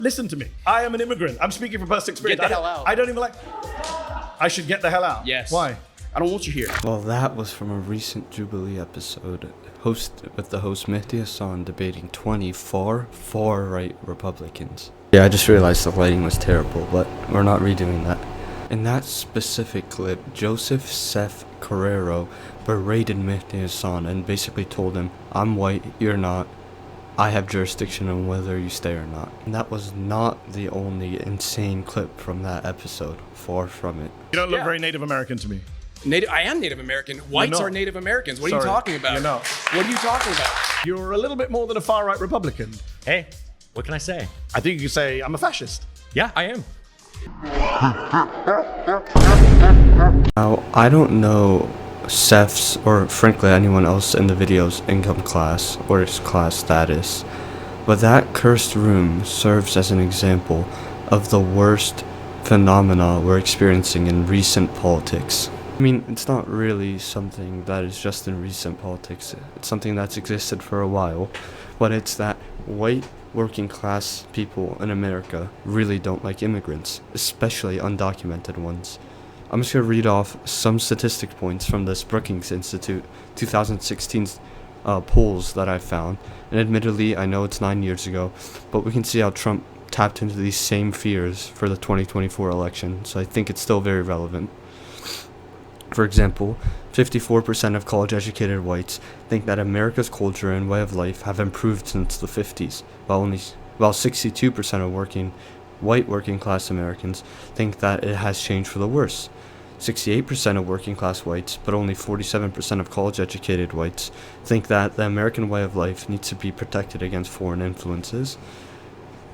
Listen to me. I am an immigrant. I'm speaking from personal experience. Get the hell out. I don't even like... I should get the hell out. Yes. Why? I don't want you here. Well, that was from a recent Jubilee episode with the host Mehdi Hassan debating 20 far-right Republicans. Yeah, I just realized the lighting was terrible, but we're not redoing that. In that specific clip, Joseph Seth Carrero berated Mehdi Hassan and basically told him, I'm white, you're not. I have jurisdiction on whether you stay or not. And that was not the only insane clip from that episode. Far from it. You don't look very Native American to me. I am Native American. Whites are Native Americans. What are you talking about? You're not. What are you talking about? You're a little bit more than a far-right Republican. Hey, what can I say? I think you could say I'm a fascist. Yeah, I am. Now, I don't know Seth's, or frankly anyone else in the video's income class or his class status, but that cursed room serves as an example of the worst phenomena we're experiencing in recent politics. I mean, it's not really something that is just in recent politics. It's something that's existed for a while, but it's that white working class people in America really don't like immigrants, especially undocumented ones. I'm just going to read off some statistic points from this Brookings Institute 2016 polls that I found. And admittedly, I know it's 9 years ago, but we can see how Trump tapped into these same fears for the 2024 election, so I think it's still very relevant. For example, 54% of college-educated whites think that America's culture and way of life have improved since the 50s, while 62% of white working-class Americans think that it has changed for the worse. 68% of working-class whites, but only 47% of college-educated whites, think that the American way of life needs to be protected against foreign influences.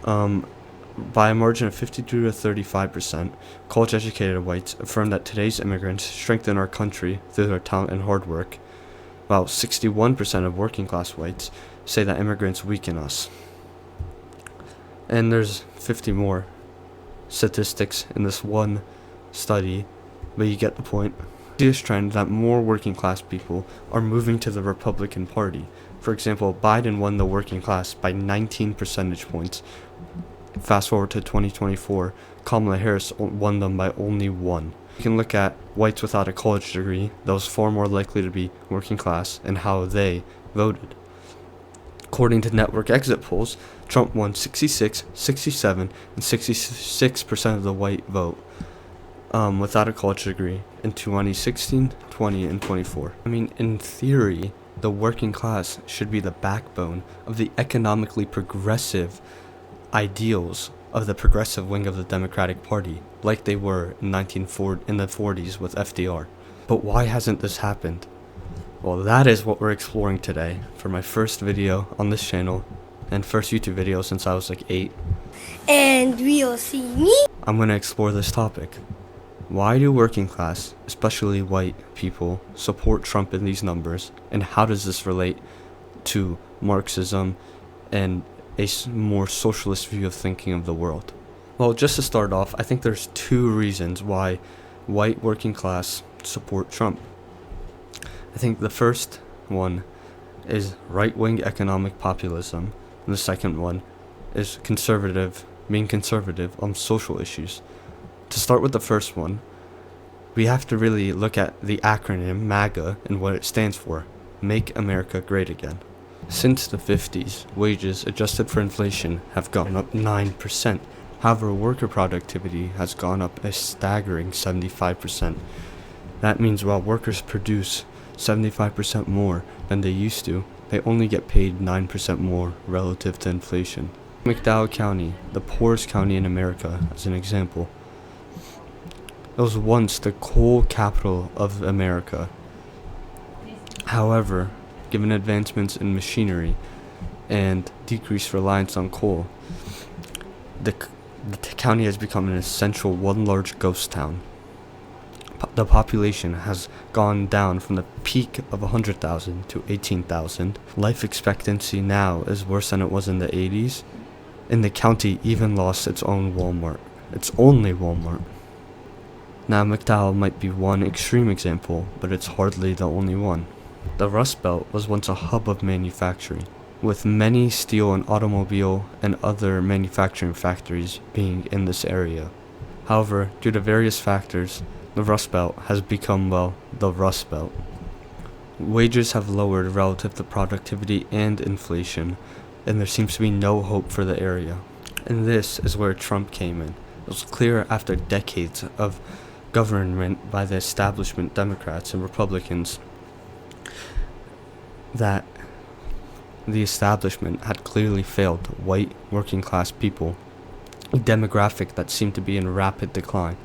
By a margin of 52 to 35%, college-educated whites affirm that today's immigrants strengthen our country through their talent and hard work, while 61% of working-class whites say that immigrants weaken us. And there's 50 more statistics in this one study, but you get the point. This trend that more working-class people are moving to the Republican Party. For example, Biden won the working class by 19 percentage points. Fast forward to 2024, Kamala Harris won them by only 1. You can look at whites without a college degree, those far more likely to be working class, and how they voted. According to network exit polls, Trump won 66, 67, and 66% of the white vote without a college degree in 2016, 20, and 24. I mean, in theory, the working class should be the backbone of the economically progressive ideals of the progressive wing of the Democratic Party, like they were in the 40s with FDR. But why hasn't this happened? Well, that is what we're exploring today for my first video on this channel, and first YouTube video since I was like 8. And we'll see me. I'm going to explore this topic. Why do working class, especially white people, support Trump in these numbers, and how does this relate to Marxism and a more socialist view of thinking of the world? Well, just to start off, I think there's 2 reasons why white working class support Trump. I think the first one is right-wing economic populism, and the second one is being conservative on social issues. To start with the first one, we have to really look at the acronym MAGA and what it stands for: Make America Great Again. Since the 50s, wages adjusted for inflation have gone up 9%. However, worker productivity has gone up a staggering 75%. That means while workers produce 75% more than they used to, they only get paid 9% more relative to inflation. McDowell County, the poorest county in America, as an example. It was once the coal capital of America. However, given advancements in machinery and decreased reliance on coal, the county has become an essential one large ghost town. The population has gone down from the peak of 100,000 to 18,000. Life expectancy now is worse than it was in the 80s, and the county even lost its own Walmart. Its only Walmart. Now, McDowell might be one extreme example, but it's hardly the only one. The Rust Belt was once a hub of manufacturing. with many steel and automobile and other manufacturing factories being in this area. However, due to various factors, the Rust Belt has become, well, the Rust Belt. Wages have lowered relative to productivity and inflation, and there seems to be no hope for the area. And this is where Trump came in. It was clear after decades of government by the establishment Democrats and Republicans that the establishment had clearly failed white working class people, a demographic that seemed to be in rapid decline.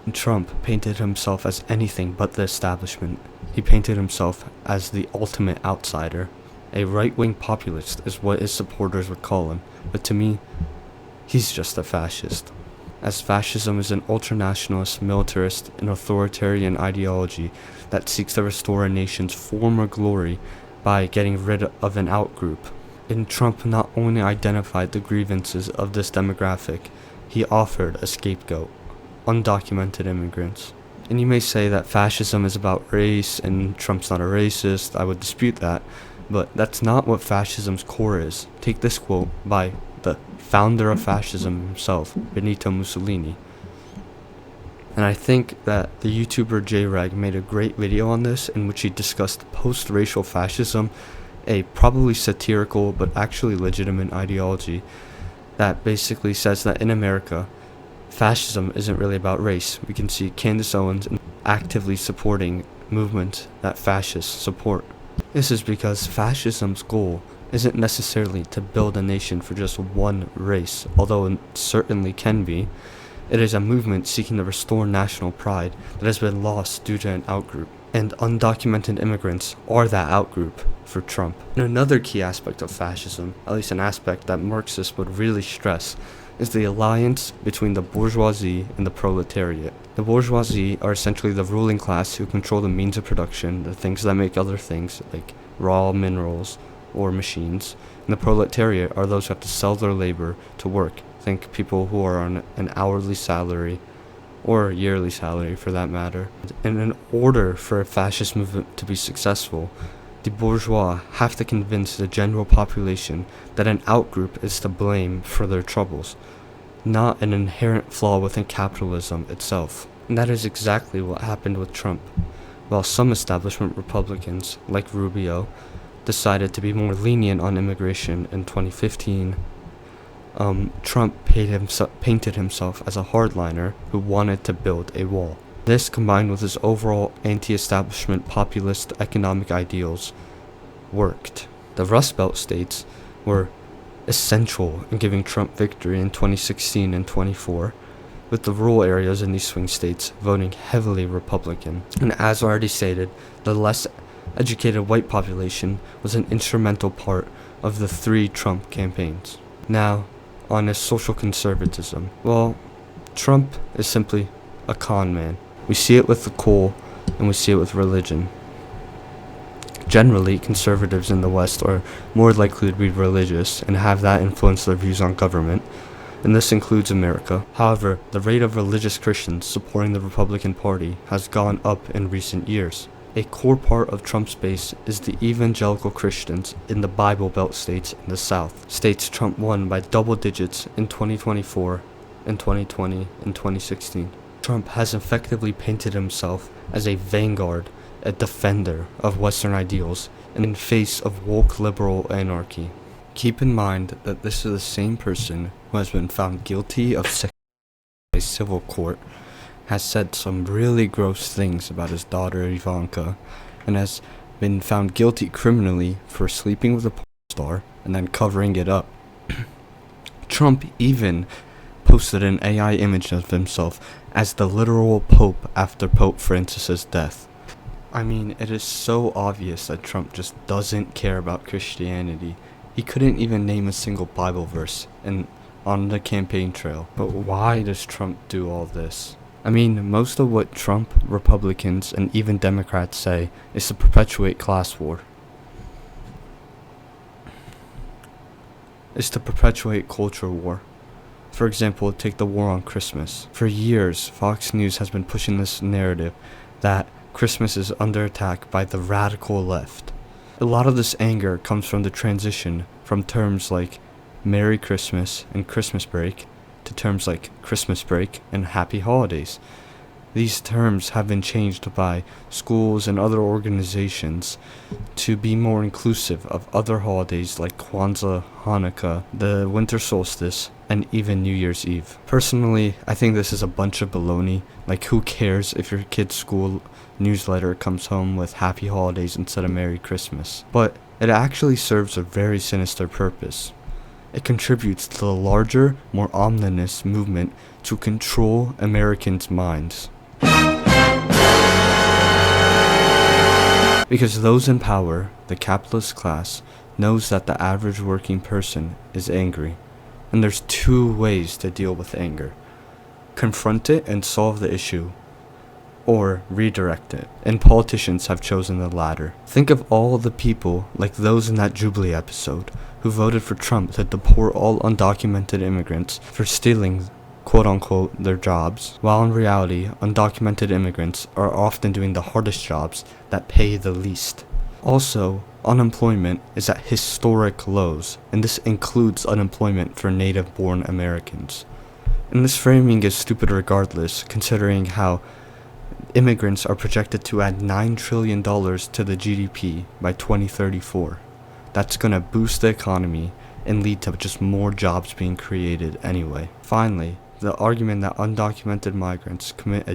And Trump painted himself as anything but the establishment. He painted himself as the ultimate outsider. A right-wing populist is what his supporters would call him, but to me, he's just a fascist. As fascism is an ultranationalist, militarist, and authoritarian ideology that seeks to restore a nation's former glory by getting rid of an outgroup. And Trump not only identified the grievances of this demographic, he offered a scapegoat: undocumented immigrants. And you may say that fascism is about race and Trump's not a racist. I would dispute that, but that's not what fascism's core is. Take this quote by the founder of fascism himself, Benito Mussolini. And I think that the YouTuber JRag made a great video on this in which he discussed post-racial fascism, a probably satirical but actually legitimate ideology that basically says that in America, fascism isn't really about race. We can see Candace Owens actively supporting movements that fascists support. This is because fascism's goal isn't necessarily to build a nation for just one race, although it certainly can be. It is a movement seeking to restore national pride that has been lost due to an outgroup, and undocumented immigrants are that outgroup for Trump. And another key aspect of fascism, at least an aspect that Marxists would really stress, is the alliance between the bourgeoisie and the proletariat. The bourgeoisie are essentially the ruling class who control the means of production, the things that make other things, like raw minerals or machines, and the proletariat are those who have to sell their labor to work. Think people who are on an hourly salary or yearly salary for that matter. And in order for a fascist movement to be successful, the bourgeois have to convince the general population that an outgroup is to blame for their troubles, not an inherent flaw within capitalism itself. And that is exactly what happened with Trump. While some establishment Republicans, like Rubio, decided to be more lenient on immigration in 2015, Trump painted himself as a hardliner who wanted to build a wall. This, combined with his overall anti-establishment populist economic ideals, worked. The Rust Belt states were essential in giving Trump victory in 2016 and 24, with the rural areas in these swing states voting heavily Republican. And as already stated, the less educated white population was an instrumental part of the 3 Trump campaigns. Now, on his social conservatism, well, Trump is simply a con man. We see it with the coal, and we see it with religion. Generally, conservatives in the West are more likely to be religious and have that influence their views on government, and this includes America. However, the rate of religious Christians supporting the Republican Party has gone up in recent years. A core part of Trump's base is the evangelical Christians in the Bible Belt states in the South, states Trump won by double digits in 2024, in 2020, and 2016. Trump has effectively painted himself as a vanguard, a defender of Western ideals, and in face of woke liberal anarchy. Keep in mind that this is the same person who has been found guilty of sex by civil court, has said some really gross things about his daughter Ivanka, and has been found guilty criminally for sleeping with a porn star and then covering it up. Trump even posted an AI image of himself as the literal Pope after Pope Francis's death. I mean, it is so obvious that Trump just doesn't care about Christianity. He couldn't even name a single Bible verse on the campaign trail. But why does Trump do all this? I mean, most of what Trump, Republicans, and even Democrats say is to perpetuate class war. Is to perpetuate culture war. For example, take the war on Christmas. For years, Fox News has been pushing this narrative that Christmas is under attack by the radical left. A lot of this anger comes from the transition from terms like Merry Christmas and Christmas break to terms like Christmas break and Happy Holidays. These terms have been changed by schools and other organizations to be more inclusive of other holidays like Kwanzaa, Hanukkah, the winter solstice, and even New Year's Eve. Personally, I think this is a bunch of baloney. Like, who cares if your kid's school newsletter comes home with Happy Holidays instead of Merry Christmas? But it actually serves a very sinister purpose. It contributes to the larger, more ominous movement to control Americans' minds. Because those in power, the capitalist class, knows that the average working person is angry. And there's two ways to deal with anger: confront it and solve the issue, or redirect it. And politicians have chosen the latter. Think of all the people, like those in that Jubilee episode, who voted for Trump to deport all undocumented immigrants for stealing, quote-unquote, their jobs, while in reality, undocumented immigrants are often doing the hardest jobs that pay the least. Also, unemployment is at historic lows, and this includes unemployment for native-born Americans. And this framing is stupid regardless, considering how immigrants are projected to add $9 trillion to the GDP by 2034. That's gonna boost the economy and lead to just more jobs being created anyway. Finally, the argument that undocumented migrants commit a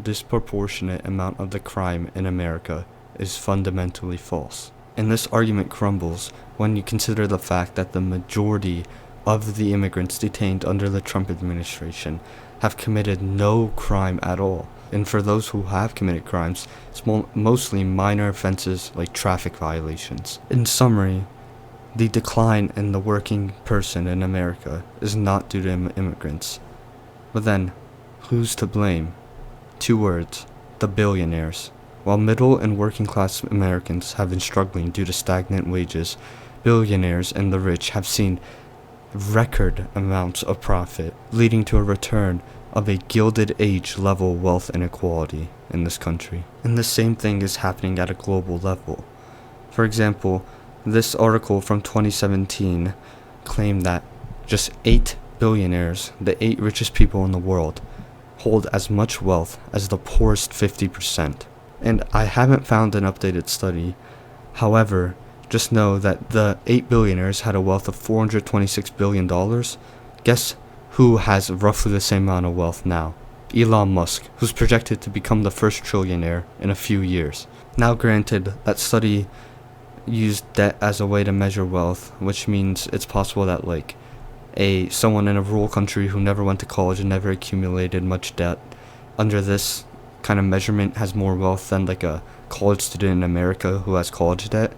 disproportionate amount of the crime in America is fundamentally false. And this argument crumbles when you consider the fact that the majority of the immigrants detained under the Trump administration have committed no crime at all. And for those who have committed crimes, it's mostly minor offenses like traffic violations. In summary, the decline in the working person in America is not due to immigrants. But then, who's to blame? 2 words: the billionaires. While middle and working class Americans have been struggling due to stagnant wages, billionaires and the rich have seen record amounts of profit, leading to a return of a Gilded Age level wealth inequality in this country. And the same thing is happening at a global level. For example, this article from 2017 claimed that just 8 billionaires, the 8 richest people in the world, hold as much wealth as the poorest 50%. And I haven't found an updated study. However, just know that the 8 billionaires had a wealth of $426 billion. Guess who has roughly the same amount of wealth now? Elon Musk, who's projected to become the first trillionaire in a few years. Now granted, that study used debt as a way to measure wealth, which means it's possible that someone in a rural country who never went to college and never accumulated much debt under this kind of measurement has more wealth than a college student in America who has college debt,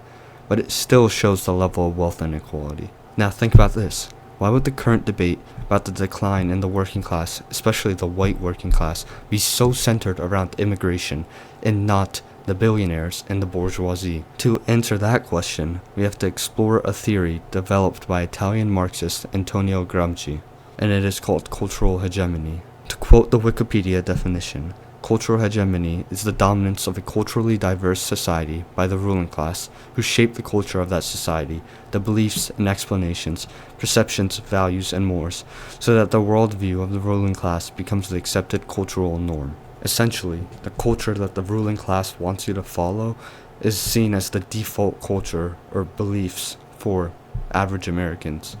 but it still shows the level of wealth inequality. Now think about this. Why would the current debate about the decline in the working class, especially the white working class, be so centered around immigration and not the billionaires and the bourgeoisie? To answer that question, we have to explore a theory developed by Italian Marxist Antonio Gramsci, and it is called cultural hegemony. To quote the Wikipedia definition, cultural hegemony is the dominance of a culturally diverse society by the ruling class, who shape the culture of that society, the beliefs and explanations, perceptions, values, and mores, so that the worldview of the ruling class becomes the accepted cultural norm. Essentially, the culture that the ruling class wants you to follow is seen as the default culture or beliefs for average Americans.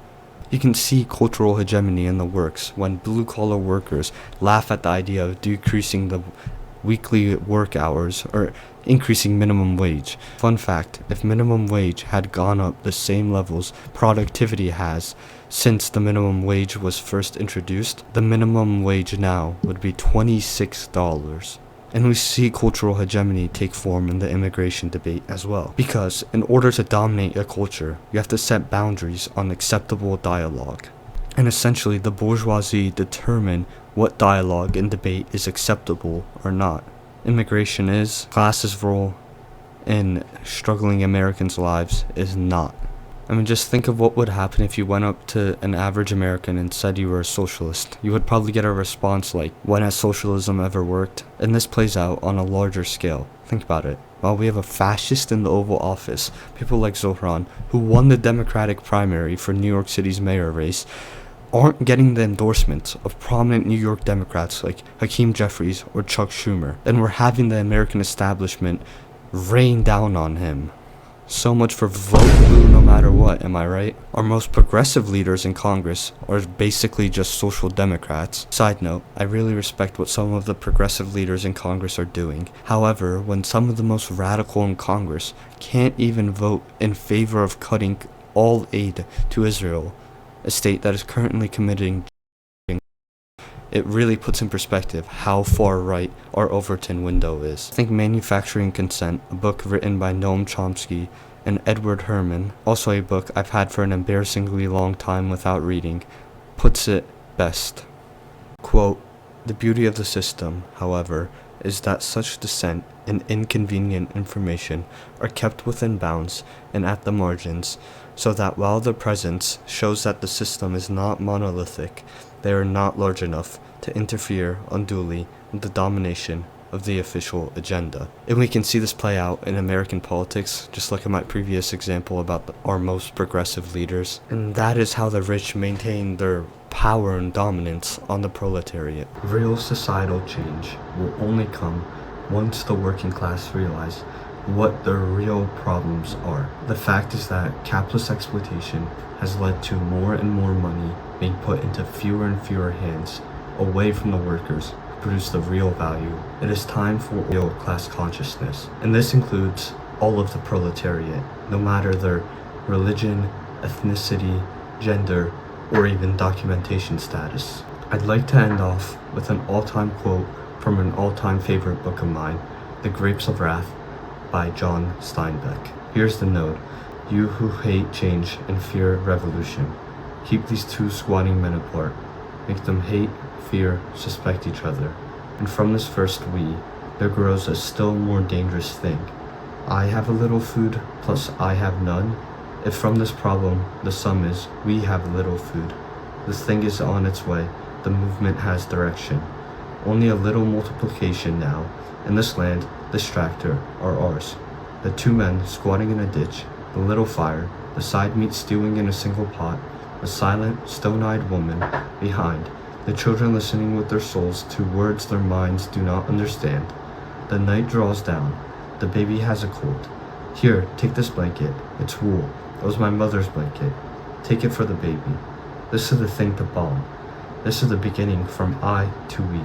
You can see cultural hegemony in the works when blue-collar workers laugh at the idea of decreasing the weekly work hours or increasing minimum wage. Fun fact, if minimum wage had gone up the same levels productivity has since the minimum wage was first introduced, the minimum wage now would be $26. And we see cultural hegemony take form in the immigration debate as well. Because in order to dominate a culture, you have to set boundaries on acceptable dialogue. And essentially, the bourgeoisie determine what dialogue and debate is acceptable or not. Immigration is, class's role in struggling Americans' lives is not. I mean, just think of what would happen if you went up to an average American and said you were a socialist. You would probably get a response like, when has socialism ever worked? And this plays out on a larger scale. Think about it. While we have a fascist in the Oval Office, people like Zohran, who won the Democratic primary for New York City's mayor race, aren't getting the endorsement of prominent New York Democrats like Hakeem Jeffries or Chuck Schumer, and we're having the American establishment rain down on him. So much for vote blue no matter what, am I right? Our most progressive leaders in Congress are basically just social democrats. Side note, I really respect what some of the progressive leaders in Congress are doing. However, when some of the most radical in Congress can't even vote in favor of cutting all aid to Israel, a state that is currently committing, it really puts in perspective how far right our Overton window is. I think Manufacturing Consent, a book written by Noam Chomsky and Edward Herman, also a book I've had for an embarrassingly long time without reading, puts it best. Quote, "The beauty of the system, however, is that such dissent and inconvenient information are kept within bounds and at the margins, so that while the presence shows that the system is not monolithic, they are not large enough to interfere unduly with the domination of the official agenda." And we can see this play out in American politics, just like in my previous example about our most progressive leaders. And that is how the rich maintain their power and dominance on the proletariat. Real societal change will only come once the working class realize what their real problems are. The fact is that capitalist exploitation has led to more and more money being put into fewer and fewer hands, away from the workers who produce the real value. It is time for real class consciousness, and this includes all of the proletariat, no matter their religion, ethnicity, gender, or even documentation status. I'd like to end off with an all-time quote from an all-time favorite book of mine, The Grapes of Wrath by John Steinbeck. Here's the note: "You who hate change and fear revolution, keep these two squatting men apart. Make them hate, fear, suspect each other. And from this first we, there grows a still more dangerous thing. I have a little food, plus I have none. If from this problem the sum is, we have little food. This thing is on its way, the movement has direction. Only a little multiplication now, and this land, this tractor, are ours. The two men squatting in a ditch, the little fire, the side meat stewing in a single pot, a silent, stone-eyed woman behind, the children listening with their souls to words their minds do not understand. The night draws down. The baby has a cold. Here, take this blanket. It's wool. It was my mother's blanket. Take it for the baby. This is the thing to bomb. This is the beginning from I to we."